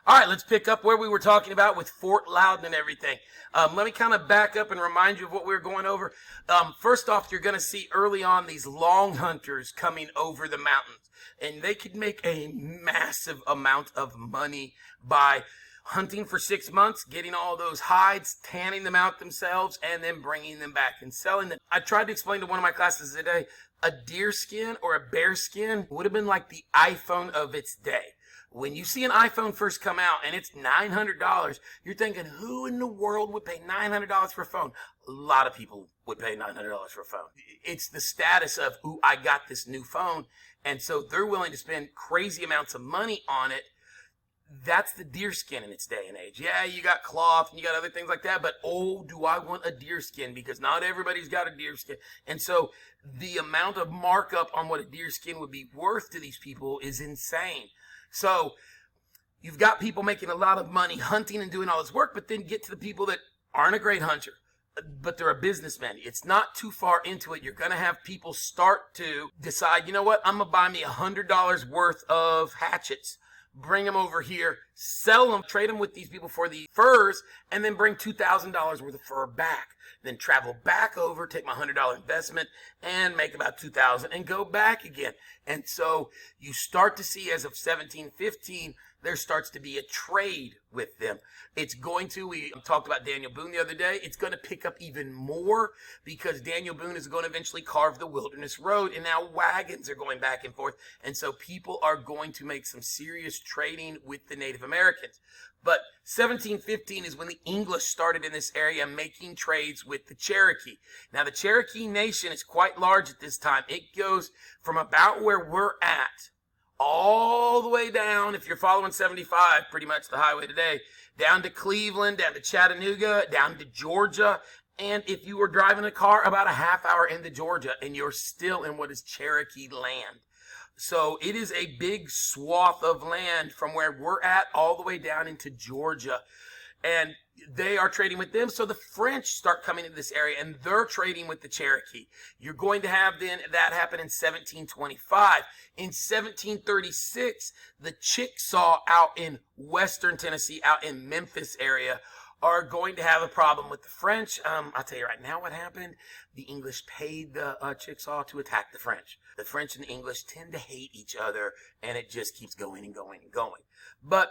All right, let's pick up where we were talking about with Fort Loudon and everything. Let me kind of back up and remind you of what we were going over. First off, you're going to see early on these long hunters coming over the mountains, and they could make a massive amount of money by hunting for 6 months, getting all those hides, tanning them out themselves, and then bringing them back and selling them. I tried to explain to one of my classes today, a deer skin or a bear skin would have been like the iPhone of its day. When you see an iPhone first come out and it's $900, you're thinking, who in the world would pay $900 for a phone? A lot of people would pay $900 for a phone. It's the status of, ooh, I got this new phone. And so they're willing to spend crazy amounts of money on it. That's the deer skin in its day and age. Yeah, you got cloth and you got other things like that, but oh, do I want a deer skin? Because not everybody's got a deer skin. And so the amount of markup on what a deer skin would be worth to these people is insane. So you've got people making a lot of money hunting and doing all this work, but then get to the people that aren't a great hunter, but they're a businessman. It's not too far into it. You're going to have people start to decide, you know what, I'm going to buy me $100 worth of hatchets, bring them over here, sell them, trade them with these people for the furs, and then bring $2,000 worth of fur back. Then travel back over, take my $100 investment, and make about $2,000 and go back again. And so you start to see, as of 1715, there starts to be a trade with them. It's going to, we talked about Daniel Boone the other day, it's going to pick up even more because Daniel Boone is going to eventually carve the Wilderness Road, and now wagons are going back and forth. And so people are going to make some serious trading with the Native Americans. But 1715 is when the English started in this area making trades with the Cherokee. Now, the Cherokee Nation is quite large at this time. It goes from about where we're at all the way down, if you're following 75, pretty much the highway today, down to Cleveland, down to Chattanooga, down to Georgia. And if you were driving a car, about a half hour into Georgia, and you're still in what is Cherokee land. So it is a big swath of land from where we're at all the way down into Georgia. And they are trading with them. So the French start coming into this area and they're trading with the Cherokee. You're going to have then that happen in 1725. In 1736, the Chickasaw out in western Tennessee, out in Memphis area, are going to have a problem with the French. I'll tell you right now what happened. The English paid the Chickasaw to attack the French. The French and the English tend to hate each other, and it just keeps going and going and going. But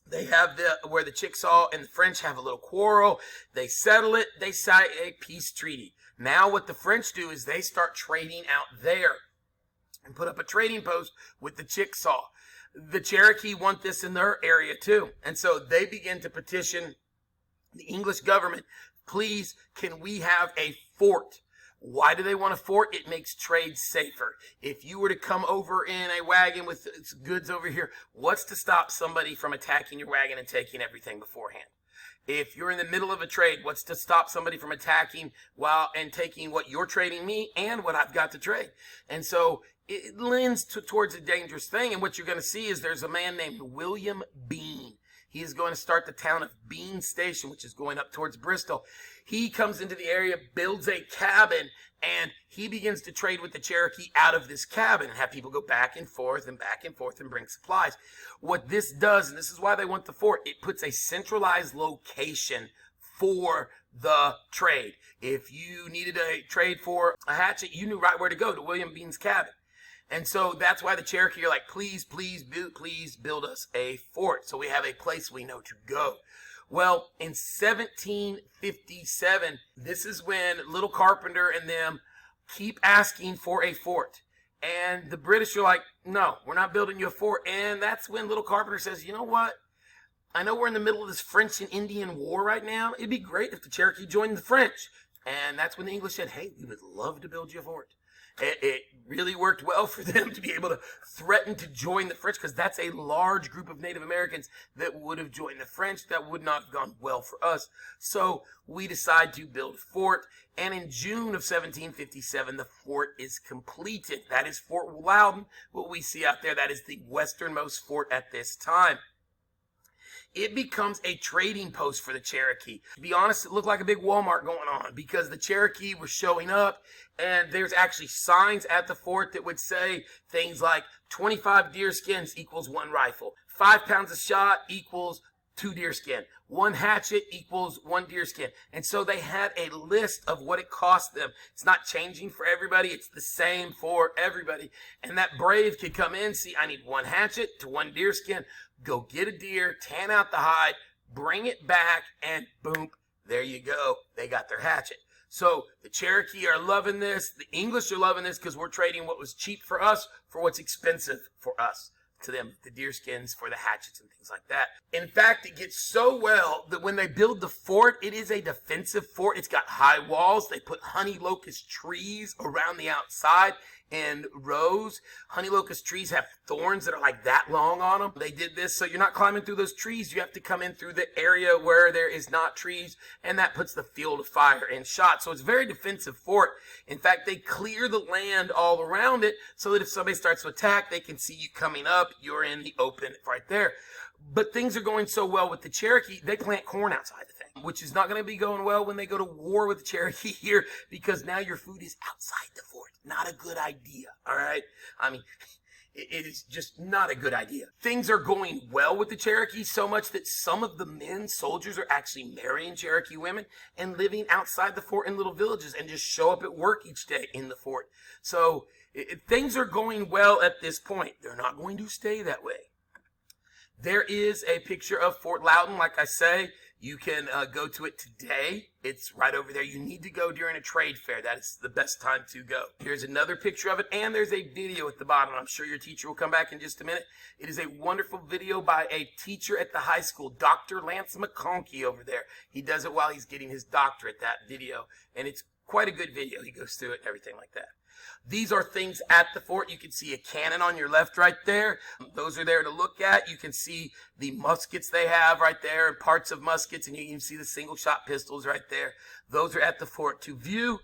they have where the Chickasaw and the French have a little quarrel. They settle it. They sign a peace treaty. Now what the French do is they start trading out there and put up a trading post with the Chickasaw. The Cherokee want this in their area too. And so they begin to petition the English government, please, can we have a fort? Why do they want a fort? It makes trade safer. If you were to come over in a wagon with goods over here, what's to stop somebody from attacking your wagon and taking everything beforehand? If you're in the middle of a trade, what's to stop somebody from attacking and taking what you're trading me and what I've got to trade? And so it lends towards a dangerous thing. And what you're going to see is there's a man named William Bean. He is going to start the town of Bean Station, which is going up towards Bristol. He comes into the area, builds a cabin, and he begins to trade with the Cherokee out of this cabin and have people go back and forth and bring supplies. What this does, and this is why they want the fort, it puts a centralized location for the trade. If you needed a trade for a hatchet, you knew right where to go, to William Bean's cabin. And so that's why the Cherokee are like, please build us a fort. So we have a place we know to go. Well, in 1757, this is when Little Carpenter and them keep asking for a fort. And the British are like, no, we're not building you a fort. And that's when Little Carpenter says, you know what? I know we're in the middle of this French and Indian war right now. It'd be great if the Cherokee joined the French. And that's when the English said, hey, we would love to build you a fort. It really worked well for them to be able to threaten to join the French, because that's a large group of Native Americans that would have joined the French. That would not have gone well for us. So we decide to build a fort. And in June of 1757, the fort is completed. That is Fort Loudon, what we see out there. That is the westernmost fort at this time. It becomes a trading post for the Cherokee. To be honest, it looked like a big Walmart going on because the Cherokee were showing up, and there's actually signs at the fort that would say things like 25 deer skins equals 1 rifle, 5 pounds of shot equals 2 deer skin. 1 hatchet equals 1 deer skin. And so they had a list of what it cost them. It's not changing for everybody. It's the same for everybody. And that brave could come in, see, I need 1 hatchet to 1 deer skin. Go get a deer, tan out the hide, bring it back, and boom, there you go. They got their hatchet. So the Cherokee are loving this. The English are loving this because we're trading what was cheap for us for what's expensive for us. To them, the deer skins for the hatchets and things like that. In fact, it gets so well that when they build the fort, it is a defensive fort. It's got high walls. They put honey locust trees around the outside in rows. Honey locust trees have thorns that are like that long on them. They did this so you're not climbing through those trees. You have to come in through the area where there is not trees, and that puts the field of fire in shot. So it's a very defensive fort. In fact, they clear the land all around it so that if somebody starts to attack, they can see you coming up. You're in the open right there. But things are going so well with the Cherokee, they plant corn outside the thing, which is not going to be going well when they go to war with the Cherokee here, because now your food is outside the fort. Not a good idea, all right? I mean, it is just not a good idea. Things are going well with the Cherokee so much that some of the men, soldiers, are actually marrying Cherokee women and living outside the fort in little villages and just show up at work each day in the fort. So things are going well at this point. They're not going to stay that way. There is a picture of Fort Loudon, like I say. You can go to it today. It's right over there. You need to go during a trade fair. That is the best time to go. Here's another picture of it, and there's a video at the bottom. I'm sure your teacher will come back in just a minute. It is a wonderful video by a teacher at the high school, Dr. Lance McConkey over there. He does it while he's getting his doctorate, that video, and it's quite a good video. He goes through it and everything like that. These are things at the fort. You can see a cannon on your left right there. Those are there to look at. You can see the muskets they have right there, and parts of muskets, and you can see the single shot pistols right there. Those are at the fort to view.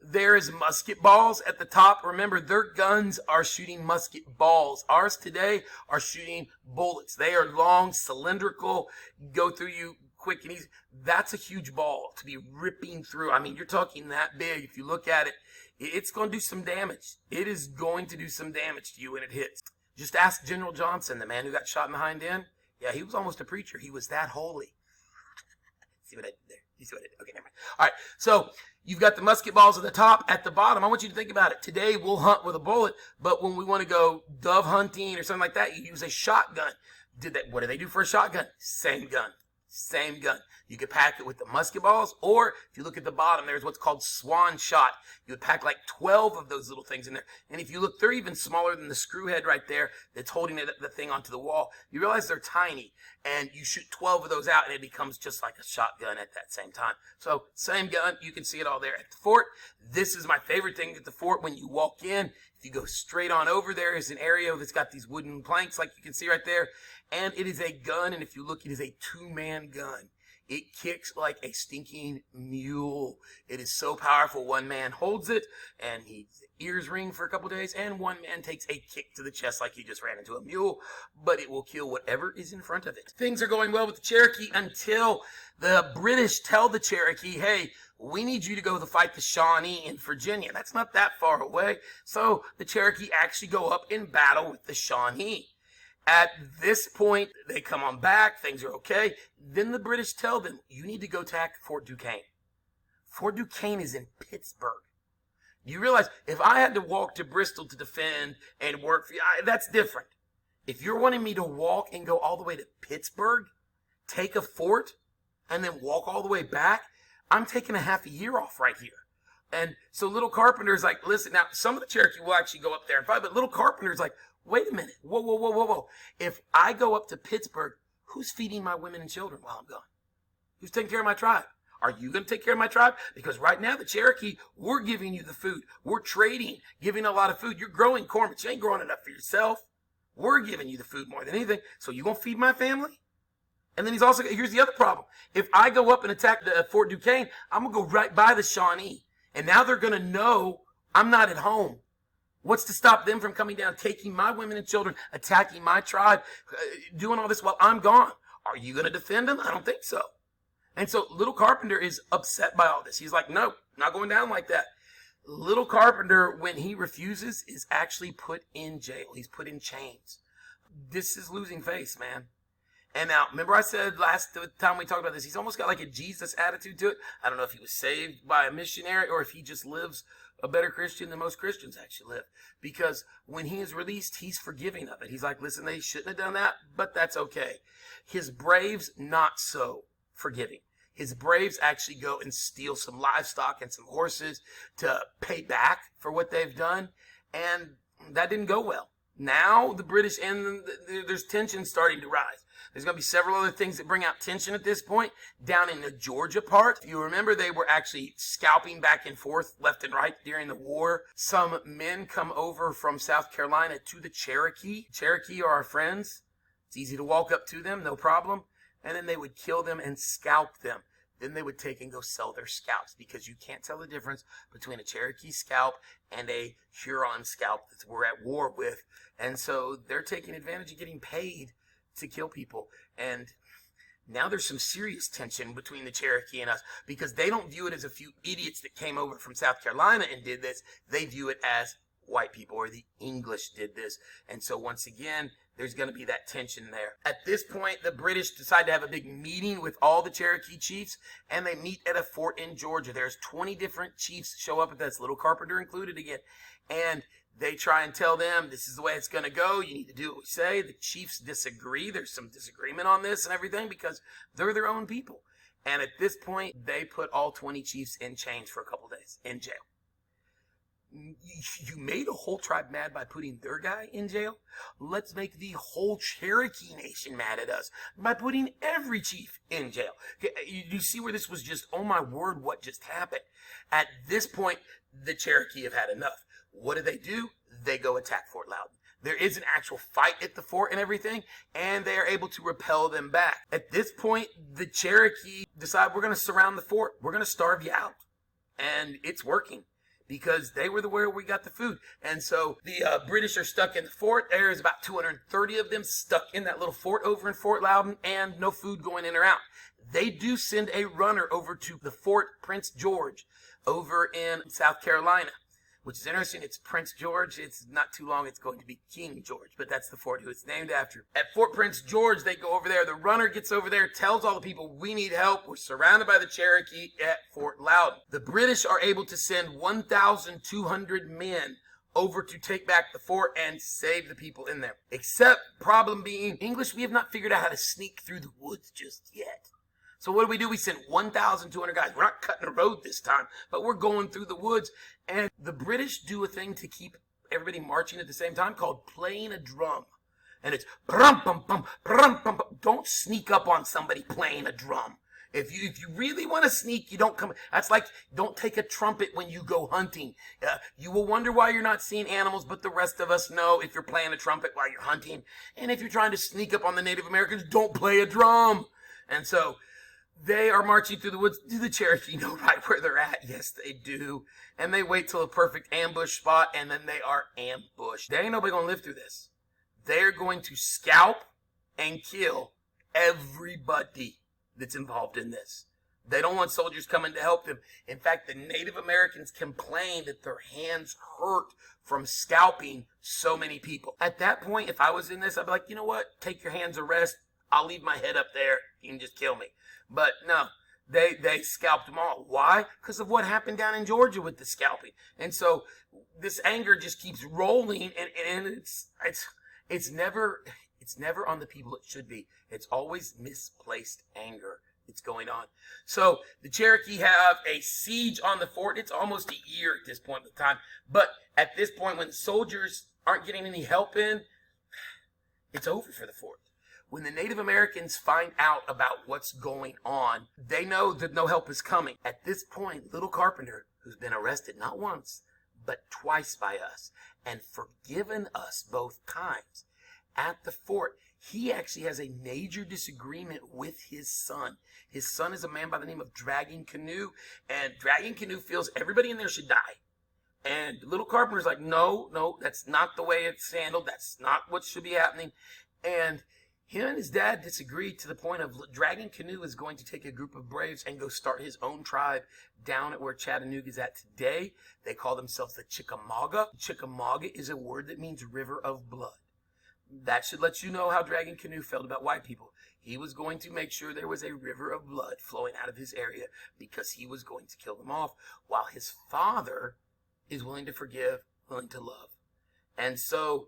There is musket balls at the top. Remember, their guns are shooting musket balls. Ours today are shooting bullets. They are long, cylindrical, go through you quick and easy. That's a huge ball to be ripping through. I mean, you're talking that big. If you look at it, it's going to do some damage. It is going to do some damage to you when it hits. Just ask General Johnson, the man who got shot in the hind end. Yeah, he was almost a preacher. He was that holy. See what I did there? You see what I did? Okay, never mind. All right, so you've got the musket balls at the top. At the bottom, I want you to think about it. Today, we'll hunt with a bullet, but when we want to go dove hunting or something like that, you use a shotgun. What do they do for a shotgun? Same gun. Same gun. You could pack it with the musket balls, or if you look at the bottom, there's what's called swan shot. You would pack like 12 of those little things in there. And if you look, they're even smaller than the screw head right there that's holding the thing onto the wall. You realize they're tiny, and you shoot 12 of those out, and it becomes just like a shotgun at that same time. So same gun. You can see it all there at the fort. This is my favorite thing at the fort. When you walk in, if you go straight on over, there is an area that's got these wooden planks like you can see right there. And it is a gun, and if you look, it is a 2-man gun. It kicks like a stinking mule. It is so powerful. One man holds it, and his ears ring for a couple days, and one man takes a kick to the chest like he just ran into a mule, but it will kill whatever is in front of it. Things are going well with the Cherokee until the British tell the Cherokee, hey, we need you to go to fight the Shawnee in Virginia. That's not that far away. So the Cherokee actually go up in battle with the Shawnee. At this point, they come on back, things are okay. Then the British tell them, you need to go attack Fort Duquesne. Fort Duquesne is in Pittsburgh. You realize, if I had to walk to Bristol to defend and work for you, that's different. If you're wanting me to walk and go all the way to Pittsburgh, take a fort, and then walk all the way back, I'm taking a half a year off right here. And so Little Carpenter's like, listen, now some of the Cherokee will actually go up there and fight, but Little Carpenter's like, wait a minute. Whoa. If I go up to Pittsburgh, who's feeding my women and children while I'm gone? Who's taking care of my tribe? Are you going to take care of my tribe? Because right now, the Cherokee, we're giving you the food. We're trading, giving a lot of food. You're growing corn, but you ain't growing enough for yourself. We're giving you the food more than anything. So you going to feed my family? And then here's the other problem. If I go up and attack Fort Duquesne, I'm going to go right by the Shawnee. And now they're going to know I'm not at home. What's to stop them from coming down, taking my women and children, attacking my tribe, doing all this while I'm gone? Are you going to defend them? I don't think so. And so Little Carpenter is upset by all this. He's like, no, not going down like that. Little Carpenter, when he refuses, is actually put in jail. He's put in chains. This is losing face, man. And now, remember I said last time we talked about this, he's almost got like a Jesus attitude to it. I don't know if he was saved by a missionary or if he just lives a better Christian than most Christians actually live. Because when he is released, he's forgiving of it. He's like, listen, they shouldn't have done that, but that's okay. His braves, not so forgiving. His braves actually go and steal some livestock and some horses to pay back for what they've done. And that didn't go well. Now the British and there's tension starting to rise. There's going to be several other things that bring out tension at this point. Down in the Georgia part, if you remember, they were actually scalping back and forth, left and right during the war. Some men come over from South Carolina to the Cherokee. Cherokee are our friends. It's easy to walk up to them, no problem. And then they would kill them and scalp them. Then they would take and go sell their scalps, because you can't tell the difference between a Cherokee scalp and a Huron scalp that we're at war with. And so they're taking advantage of getting paid to kill people. And now there's some serious tension between the Cherokee and us, because they don't view it as a few idiots that came over from South Carolina and did this. They view it as white people, or the English did this. And so once again, there's going to be that tension there. At this point, the British decide to have a big meeting with all the Cherokee chiefs, and they meet at a fort in Georgia. There's 20 different chiefs show up at this, Little Carpenter included again. And they try and tell them, this is the way it's going to go. You need to do what we say. The chiefs disagree. There's some disagreement on this and everything, because they're their own people. And at this point, they put all 20 chiefs in chains for a couple days in jail. You made a whole tribe mad by putting their guy in jail. Let's make the whole Cherokee nation mad at us by putting every chief in jail. You see where this was just, oh my word, what just happened? At this point, the Cherokee have had enough. What do? They go attack Fort Loudon. There is an actual fight at the fort and everything, and they are able to repel them back. At this point, the Cherokee decide, we're going to surround the fort. We're going to starve you out. And it's working, because they were where we got the food. And so the British are stuck in the fort. There's about 230 of them stuck in that little fort over in Fort Loudon, and no food going in or out. They do send a runner over to the Fort Prince George over in South Carolina, which is interesting. It's Prince George. It's not too long. It's going to be King George, but that's the fort who it's named after. At Fort Prince George, they go over there. The runner gets over there, tells all the people, we need help. We're surrounded by the Cherokee at Fort Loudon. The British are able to send 1,200 men over to take back the fort and save the people in there. Except, problem being, English, we have not figured out how to sneak through the woods just yet. So what do? We sent 1,200 guys. We're not cutting a road this time, but we're going through the woods. And the British do a thing to keep everybody marching at the same time called playing a drum. And it's brum bum bum brum bum bum. Don't sneak up on somebody playing a drum. If you really want to sneak, you don't come. That's like, don't take a trumpet when you go hunting. You will wonder why you're not seeing animals, but the rest of us know if you're playing a trumpet while you're hunting. And if you're trying to sneak up on the Native Americans, don't play a drum. And so they are marching through the woods. Do the Cherokee know right where they're at? Yes, they do. And they wait till a perfect ambush spot, and then they are ambushed. There ain't nobody going to live through this. They're going to scalp and kill everybody that's involved in this. They don't want soldiers coming to help them. In fact, the Native Americans complain that their hands hurt from scalping so many people. At that point, if I was in this, I'd be like, you know what? Take your hands a rest. I'll leave my head up there. You can just kill me. But no, they scalped them all. Why? Because of what happened down in Georgia with the scalping. And so this anger just keeps rolling, and it's never on the people it should be. It's always misplaced anger that's going on. So the Cherokee have a siege on the fort. It's almost a year at this point in time. But at this point, when the soldiers aren't getting any help in, it's over for the fort. When the Native Americans find out about what's going on, they know that no help is coming. At this point, Little Carpenter, who's been arrested not once, but twice by us, and forgiven us both times, at the fort, he actually has a major disagreement with his son. His son is a man by the name of Dragging Canoe, and Dragging Canoe feels everybody in there should die. And Little Carpenter's like, no, that's not the way it's handled. That's not what should be happening. And him and his dad disagree to the point of Dragging Canoe is going to take a group of braves and go start his own tribe down at where Chattanooga is at today. They call themselves the Chickamauga. Chickamauga is a word that means river of blood. That should let you know how Dragon Canoe felt about white people. He was going to make sure there was a river of blood flowing out of his area because he was going to kill them off, while his father is willing to forgive, willing to love. And so,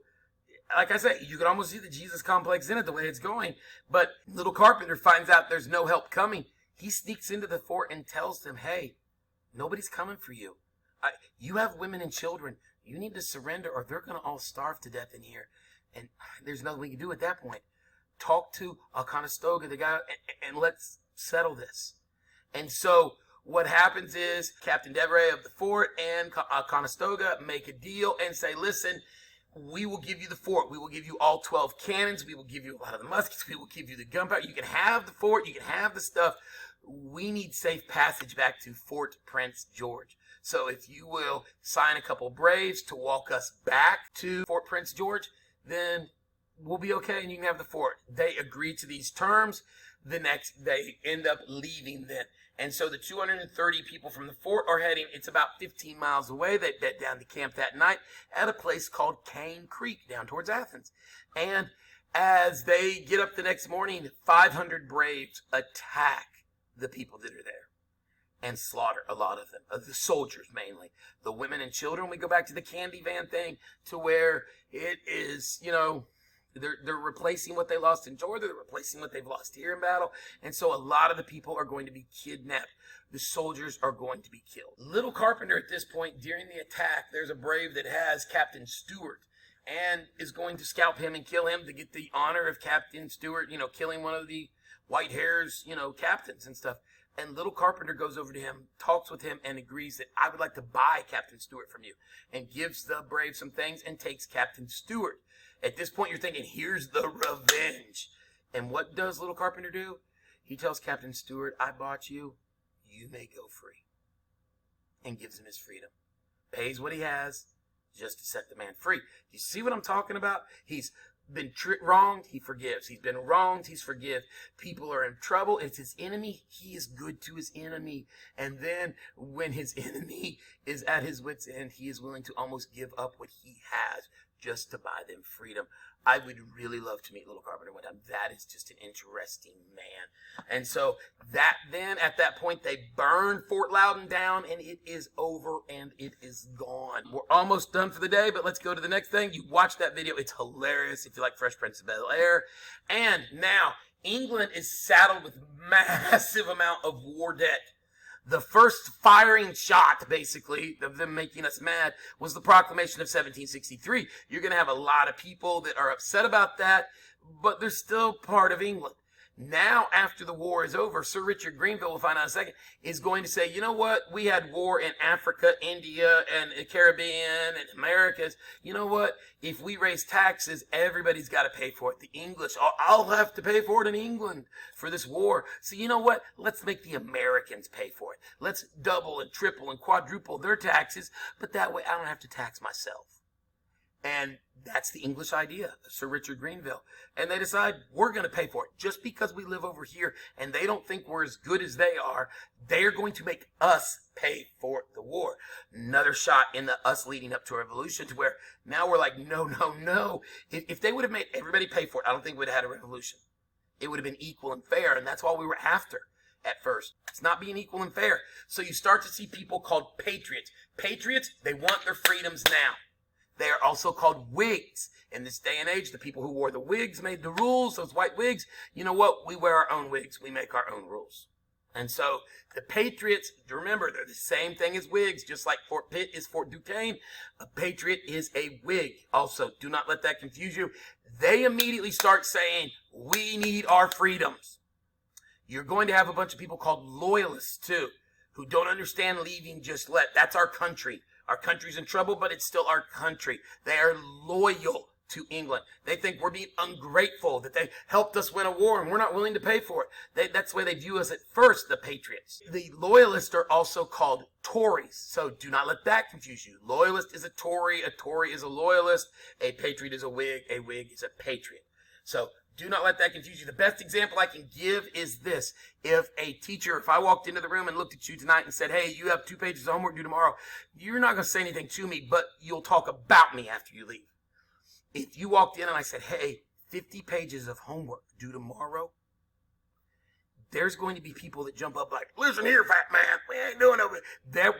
like I said, you could almost see the Jesus complex in it the way it's going. But little Carpenter finds out there's no help coming. He sneaks into the fort and tells them, hey, nobody's coming for you. You have women and children. You need to surrender or they're going to all starve to death in here. And there's nothing we can do at that point. Talk to Conestoga, the guy, and let's settle this. And so what happens is Captain Devere of the fort and Conestoga make a deal and say, listen, we will give you the fort. We will give you all 12 cannons. We will give you a lot of the muskets. We will give you the gunpowder. You can have the fort. You can have the stuff. We need safe passage back to Fort Prince George. So if you will sign a couple braves to walk us back to Fort Prince George, then we'll be okay and you can have the fort. They agree to these terms. The next day end up leaving then. And so the 230 people from the fort are heading, it's about 15 miles away. They bed down to camp that night at a place called Cane Creek down towards Athens. And as they get up the next morning, 500 braves attack the people that are there and slaughter a lot of them, the soldiers mainly. The women and children, we go back to the candy van thing to where it is, they're replacing what they lost in Georgia. They're replacing what they've lost here in battle. And so a lot of the people are going to be kidnapped. The soldiers are going to be killed. Little Carpenter at this point, during the attack, there's a brave that has Captain Stewart and is going to scalp him and kill him to get the honor of Captain Stewart, killing one of the White Hares, captains and stuff. And Little Carpenter goes over to him, talks with him, and agrees that I would like to buy Captain Stewart from you, and gives the brave some things and takes Captain Stewart. At this point, you're thinking, here's the revenge. And what does Little Carpenter do? He tells Captain Stewart, I bought you. You may go free. And gives him his freedom. Pays what he has just to set the man free. You see what I'm talking about? He's been wronged, he forgives. He's been wronged, he's forgive. People are in trouble. It's his enemy. He is good to his enemy. And then when his enemy is at his wit's end, he is willing to almost give up what he has just to buy them freedom. I would really love to meet Little Carpenter one time. That is just an interesting man. And so that then, at that point, they burn Fort Loudon down, and it is over, and it is gone. We're almost done for the day, but let's go to the next thing. You watch that video. It's hilarious if you like Fresh Prince of Bel-Air. And now, England is saddled with massive amount of war debt. The first firing shot, basically, of them making us mad was the proclamation of 1763. You're going to have a lot of people that are upset about that, but they're still part of England. Now, after the war is over, Sir Richard Grenville, we'll find out in a second, is going to say, you know what? We had war in Africa, India, and the Caribbean, and Americas. You know what? If we raise taxes, everybody's got to pay for it. The English, I'll have to pay for it in England for this war. So you know what? Let's make the Americans pay for it. Let's double and triple and quadruple their taxes, but that way I don't have to tax myself. And that's the English idea, Sir Richard Grenville. And they decide we're going to pay for it. Just because we live over here and they don't think we're as good as they are going to make us pay for the war. Another shot in us leading up to a revolution to where now we're like, no. If they would have made everybody pay for it, I don't think we'd have had a revolution. It would have been equal and fair, and that's what we were after at first. It's not being equal and fair. So you start to see people called patriots. Patriots, they want their freedoms now. They are also called Whigs. In this day and age, the people who wore the wigs made the rules, those white wigs. You know what? We wear our own wigs. We make our own rules. And so the Patriots, remember, they're the same thing as Whigs, just like Fort Pitt is Fort Duquesne. A Patriot is a Whig. Also, do not let that confuse you. They immediately start saying, we need our freedoms. You're going to have a bunch of people called Loyalists, too, who don't understand leaving just let. That's our country. Our country's in trouble, but it's still our country. They are loyal to England. They think we're being ungrateful, that they helped us win a war and we're not willing to pay for it. That's the way they view us at first, the Patriots. The Loyalists are also called Tories, so do not let that confuse you. Loyalist is a Tory is a Loyalist, a Patriot is a Whig is a Patriot. So do not let that confuse you. The best example I can give is this. If I walked into the room and looked at you tonight and said, hey, you have 2 pages of homework due tomorrow, you're not going to say anything to me, but you'll talk about me after you leave. If you walked in and I said, hey, 50 pages of homework due tomorrow, there's going to be people that jump up like, listen here, fat man, we ain't doing it.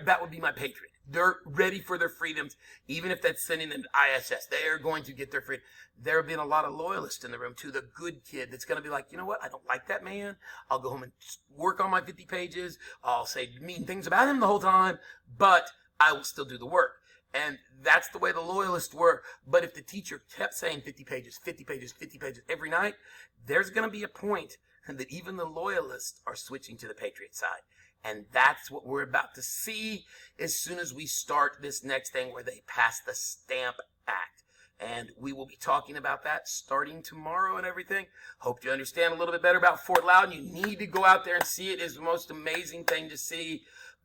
That would be my patriot. They're ready for their freedoms, even if that's sending them to ISS. They are going to get their freedom. There have been a lot of loyalists in the room, too. The good kid that's going to be like, you know what? I don't like that man. I'll go home and work on my 50 pages. I'll say mean things about him the whole time, but I will still do the work. And that's the way the loyalists were. But if the teacher kept saying 50 pages, 50 pages, 50 pages every night, there's going to be a point that even the loyalists are switching to the patriot side. And that's what we're about to see as soon as we start this next thing where they pass the Stamp Act. And we will be talking about that starting tomorrow and everything. Hope you understand a little bit better about Fort Loudon. You need to go out there and see it. It's the most amazing thing to see.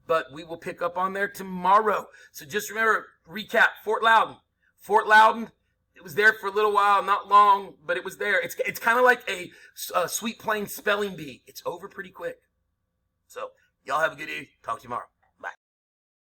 But we will pick up on there tomorrow. So just remember, recap, Fort Loudon. Fort Loudon, it was there for a little while, not long, but it was there. It's kind of like a Sweet Plains spelling bee. It's over pretty quick. So y'all have a good day. Talk to you tomorrow.